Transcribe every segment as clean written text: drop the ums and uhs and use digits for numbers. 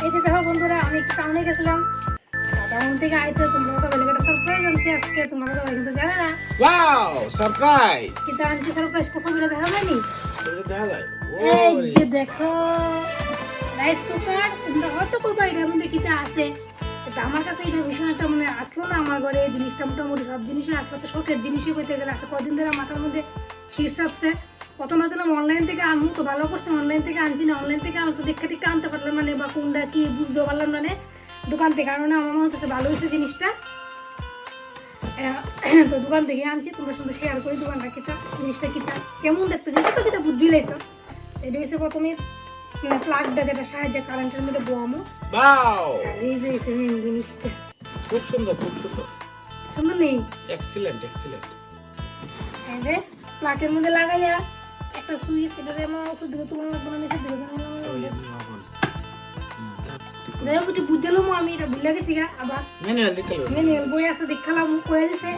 এই যে দেখো বন্ধুরা, আমি একটু টাউনে গেছিলাম, টাউন থেকে আইতে তোমরা তো বলে একটা সারপ্রাইজ আনছি আজকে, তোমরা তো কিন্তু জানে না। Wow surprise! কিন্তু আনছি সারপ্রাইজটা ছবিটা দেখা যায়নি। ছবিটা দেখা যায়। এই যে দেখো রাইস কুকার, তোমরা হয়তো কইবা এটার মধ্যে কিটা আছে। এটা আমার কাছে এটা ভীষণ একটা মানে আসলো না আমার ঘরে, এই জিনিসটা মোটামুটি সব জিনিসই আসলো, তো শখের জিনিসই কইতে গেলে আজকে কদিন ধরে মাথার মধ্যে শীর্ষাপছে। প্রথম আসলাম অনলাইন থেকে আনবো, তো ভালো করছে অনলাইন থেকে আনছি না, অনলাইন থেকে আনতো দেখে টিকে আনতে পারলাম মানে, বা কোনটা কি বুঝতে পারলাম না দোকান থেকে, কারণ আমার মনে হচ্ছে ভালো হয়েছে জিনিসটা। তো দোকান থেকে আনছি, তোমরা শুধু শেয়ার করি দোকানটা কিটা, জিনিসটা কিটা কেমন দেখতে, জিনিসটা কিটা বুঝবি লাইছো। এটা হচ্ছে প্রথমে প্লাগটা যেটা সাহায্যে কারেন্টের মধ্যে বোয়ামো। ওয়াও এই যে মেন জিনিসটা খুব সুন্দর, খুব সুন্দর, সুন্দর নেই? Excellent excellent. এই যে প্লাগের মধ্যে লাগাইয়া একটা সুইচ, এটা আমার ওষুধ দিকে তোমার লাগবে না, নিচে দিকে যাই হোক, একটু বুঝলাম আমি, এটা ভুলে গেছি গা। আবার ম্যানুয়াল দেখালো, ম্যানুয়াল বই আছে দেখালাম, কয়ে দিছে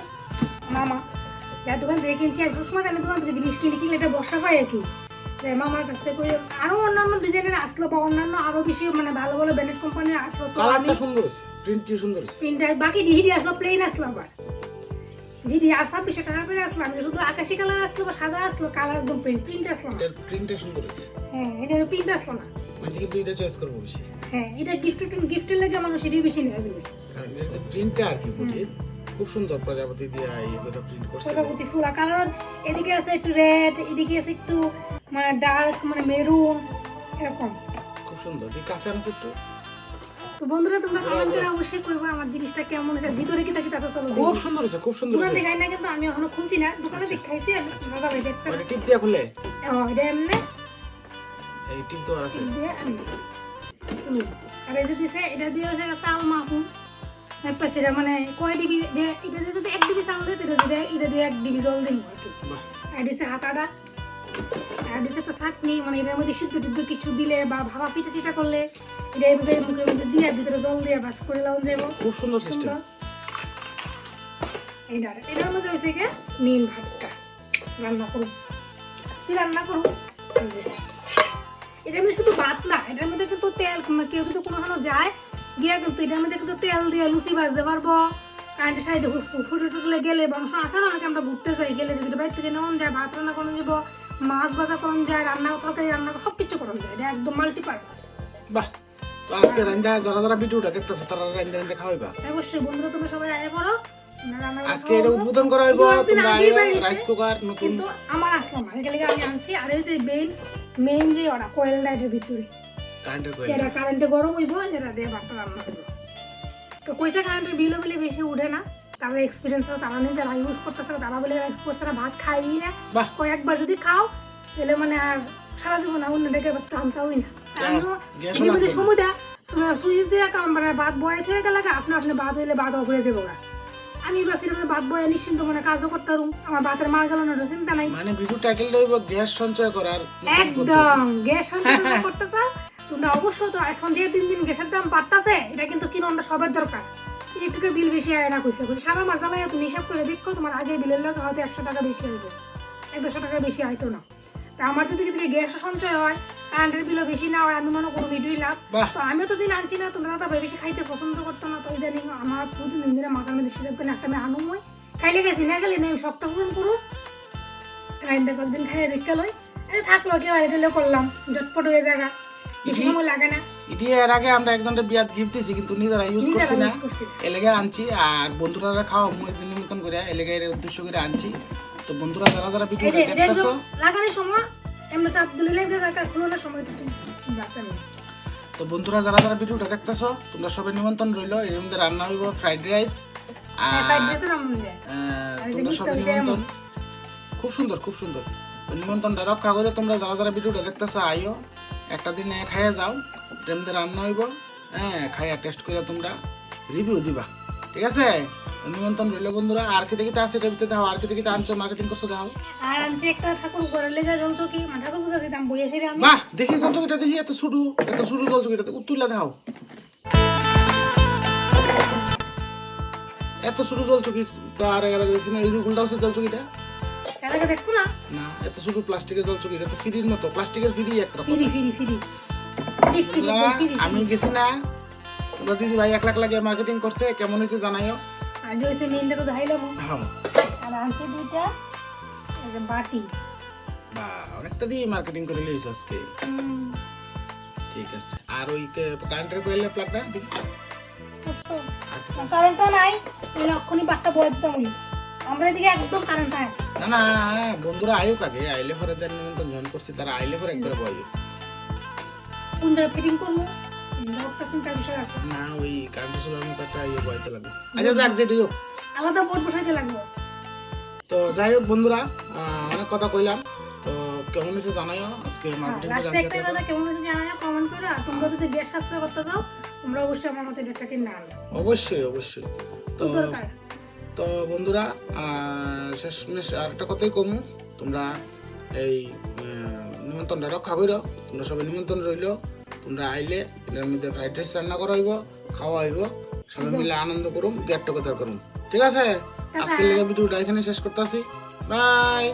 মামা যা দোকান থেকে কিনছি। আর সবসময় আমি দোকান থেকে জিনিস কিনি, কিনলে এটা বর্ষা পাই আর কি। মামার কাছ থেকে আরো অন্যান্য ডিজাইনের আসলো, বা অন্যান্য আরো বেশি মানে ভালো ভালো ব্র্যান্ডেড কোম্পানির আসলো, তো আমি কালারটা সুন্দর আছে, প্রিন্টটি সুন্দর আছে। প্রিন্টার বাকি ডিডি আসলো, প্লেন আসলো, আবার ডিডি আর 2600 টাকা করে আসলো। আমি শুধু আকাশি কালার আসলো বা সাদা আসলো, কালার একদম প্রিন্ট আসলো না। এর প্রিন্টটা সুন্দর আছে। হ্যাঁ, এটা প্রিন্ট আসলো না। মানে কিন্তু এটা চয়েস করব বেশি। হ্যাঁ, এটা গিফটের লাগে মানুষ এটাই বেশি নেবে বলে। কারণ এর যে প্রিন্টটা আর কি বুঝি খুব সুন্দর, প্রজাপতি দিয়ে এইটা প্রিন্ট করছে। প্রজাপতি ফুল কালার, এদিকে আছে একটু রেড, এদিকে আছে একটু মানে ডার্ক মানে মেরুন, এরকম খুব সুন্দর। এই কাঁচা আছে একটু। তো বন্ধুরা তোমরা কমেন্ট করে অবশ্যই করবে আমার জিনিসটা কেমন হয়েছে, ভিতরে কি থাকে তাতে চলো। খুব সুন্দর আছে, খুব সুন্দর দোকান আছে। দেখাই না, কিন্তু আমি এখনো খুলছি না, দোকানে দেখাইছি আমি। দাদা ভাই দেখতে মানে টিপ দিয়ে খুলে, এটা এমনি এই টিপ তো আর আছে। দিয়ে আর এই যে দিছে, এটা দিয়ে হচ্ছে চাল মাখুন সেটা মানে কয় ডিবি, এটা দিয়ে যদি 1 ডিবি চাল দেয়, এটা দিয়ে 1 ডিবি জল দিন আর কি। বাহ, আর দিছে হাতাটা, আর দিছে একটা চাটনি, মানে এটার মধ্যে সিদ্ধ টিদ্ধ কিছু দিলে বা ভাবা পিঠা টিটা করলে এটা এইভাবে মুখের মধ্যে দিয়ে ভিতরে জল দিয়ে বাস করে লাউন যাবো। খুব সুন্দর সিস্টেম। এটার মধ্যে হয়েছে কি মেন ভাতটা রান্না করুন, কি রান্না করুন। এটার মধ্যে শুধু ভাত না, এটার মধ্যে কিন্তু তেল, কেউ যদি কোনোখানে যায় গিয়া কিন্তু এটার মধ্যে কিন্তু তেল দিয়ে লুচি ভাজতে পারবো। কারেন্টের সাইডে ফুটে টুটলে গেলে মানুষ আছে না, অনেকে আমরা ঘুরতে যাই, গেলে যদি বাইরে থেকে নেওয়া যায়, ভাত রান্না করা যাবো, মাছ ভাজা করা যায়, রান্না তরকারি রান্না সবকিছু করা যায়, এটা একদম মাল্টিপারপাস। বাহ, তো আজকে রান্না যারা যারা ভিডিওটা দেখতেছে তারা রান্না খাওয়াইবা অবশ্যই বন্ধুরা তোমরা সবাই আগে পড়ো, আজকে এটা উদ্বোধন করা হইব। তোমরা আইও, রাইস কুকার নতুন কিন্তু আমার আসলো না, এখানে আমি আনছি। আর এই যে মেইন যে ওরা কোয়েল লাইটের ভিতরে কারেন্টের কয়েল, এটা কারেন্টে গরম হইব, এটা দিয়ে ভাতটা রান্না করবো। তো কইসা কারেন্টের বিলও বলে বেশি উঠে না, তারা এক্সপিরিয়েন্স আছে, তারা নিয়ে যারা ইউজ করতেছে তারা বলে এক্সপোর্টারা ভাত খাই না, বাহ, কয়েকবার যদি খাও তাহলে মানে আর সারা জীবন অন্য ডেকে ভাত আনতেই না। আমিও যদি সমুদা সুইচ দিয়ে মানে ভাত বয়ে থেকে গেলে আপনি ভাত হইলে ভাত অফ হয়ে যাবো। আমি বাসির ভাত বয়ে নিশ্চিন্ত মানে কাজও করতে পারুম, আমার ভাতের মার গেল না চিন্তা নাই। মানে ভিডিও টাইটেলটা হইব গ্যাস সঞ্চয় করার। একদম গ্যাস সঞ্চয় করতে চাও তোমরা অবশ্যই। তো এখন যে 3 দিন গ্যাসের দাম বাড়তেছে, এটা কিন্তু কিনন্ডা সবার দরকার। ইলেকট্রিকের বিল বেশি আয় না কইছে, সারা মাস জ্বালায় তুমি হিসাব করে দেখো, তোমার আগে বিলের লোক হয়তো 100 টাকা বেশি হইতো, 100 টাকা বেশি হয়তো না। তা আমার যদি গ্যাস সঞ্চয় হয়, কারেন্টের বিলও বেশি না হয়, আমি মনে কোনো ভিডিওই লাভ। তো আমিও তো দিন আনছি না, তোমরা তো বেশি খাইতে পছন্দ করতো না, তো ইদানিং আমার প্রতিদিন দিনে মাথার মধ্যে সিলেক্ট করে একটা আমি আনুমই খাইলে গেছি না গেলে নেই সবটা পূরণ করো। কারেন্টে কয়েকদিন খাইয়ে দেখতে লই, আরে থাকলো কেউ আইলে করলাম, ঝটপট হয়ে জায়গা, বেশি সময় লাগে না। এর আগে আমরা একজনের বিয়াত গিফট দিছি, কিন্তু নিজেরা ইউজ করছি না, এলাকায় আনছি। আর বন্ধুরা খাওয়া একদিন নিমন্ত্রণ করে এলাকায় উদ্দেশ্য করে আনছি। তো বন্ধুরা যারা যারা ভিডিওটা দেখতেছো, লাগানোর সময় এমনি চাপ দিলে লেগে যায়, খুলানোর সময় বাঁচা নেই। তো বন্ধুরা যারা যারা ভিডিওটা দেখতেছো, তোমরা সবাই নিমন্ত্রণ রইলো। এর মধ্যে রান্না হইব ফ্রাইড রাইস, আর তোমরা সবাই নিমন্ত্রণ। খুব সুন্দর, খুব সুন্দর। তো নিমন্ত্রণটা রক্ষা করে তোমরা যারা যারা ভিডিওটা দেখতেছো আইও, একটা দিন খাইয়া যাও। এর মধ্যে রান্না হইব, হ্যাঁ, খাইয়া টেস্ট করে তোমরা রিভিউ দিবা, ঠিক আছে? নিমন্ত্রণ রইলো বন্ধুরা। আর কি দেখি আছে এটার ভিতরে, দাও আর কি দেখি আনছো, মার্কেটিং করছো, দাও। আর আনছি একটা ঠাকুর ঘরের লেগা জলচকি, ঠাকুর পূজা দিতাম বইয়েছিলাম আমি। বাহ, দেখি জলচকিটা দেখি, এত ছোট জলচকিটা তুইলা দাও, এত ছোট জলচকি তো আর দেখছি না। এই যে উল্টা হচ্ছে জলচকিটা, দেখছো না? না, এত ছোট প্লাস্টিকের জলচকি, এটা তো ফ্রির মতো, প্লাস্টিকের ফ্রি একটা ফ্রি বন্ধুরা, আমি গেছি না, তোমরা দিদি ভাই 1 লাখ লাগে মার্কেটিং করছে, কেমন হয়েছে জানাইও। আজ হইছে মেনটা তো ধাইলাম হ্যাঁ আর আনছে দুইটা এই যে বাটি বা অনেকটা দিয়ে মার্কেটিং করে লইছো আজকে। ঠিক আছে, আর ওই কারেন্টের কয়েলের প্লাগটা দেখি। আর কিছু? কারেন্ট নাই তাহলে এক্ষুনি বাট্টা বয়ে দিতাম উনি। আমরা এদিকে একদম কারেন্ট নাই। না না বন্ধুরা আয়ো কাজে, আইলে পরে দেন নিমন্ত্রণ জয়েন করছি, তারা আইলে পরে একবার বইও কোন জায়গায় ফিটিং করবো লোকটা চিন্তার বিষয় আছে না, ওই কারেন্টের সোলার মতো একটা ইয়ে বইতে লাগবে। আচ্ছা যাক, যেটাই হোক, আলাদা বোর্ড বসাইতে লাগবে। তো যাই হোক বন্ধুরা, অনেক কথা কইলাম, তো কেমন হয়েছে জানাইও। আজকে মার্কেটিং লাস্টে একটা কথা কেমন হয়েছে জানাও কমেন্ট করে। আর তোমরা যদি গ্যাস সাশ্রয় করতে চাও তোমরা অবশ্যই আমার মতো ডেটটা কিনে আনবে। অবশ্যই অবশ্যই। তো কি দরকার? তো বন্ধুরা, শেষমেশ আর একটা কথাই কমু, তোমরা এই নিমন্ত্রণটা রক্ষা করো। তোমরা সবাই নিমন্ত্রণ রইলো, তোমরা আইলে এটার মধ্যে ফ্রাইড রাইস রান্না করা হইব, খাওয়া হইব, সবাই মিলে আনন্দ করুম, গেট টুগেদার করুম। ঠিক আছে, আজকের লেগে ভিডিওটা এখানে শেষ করতেছি। বাই।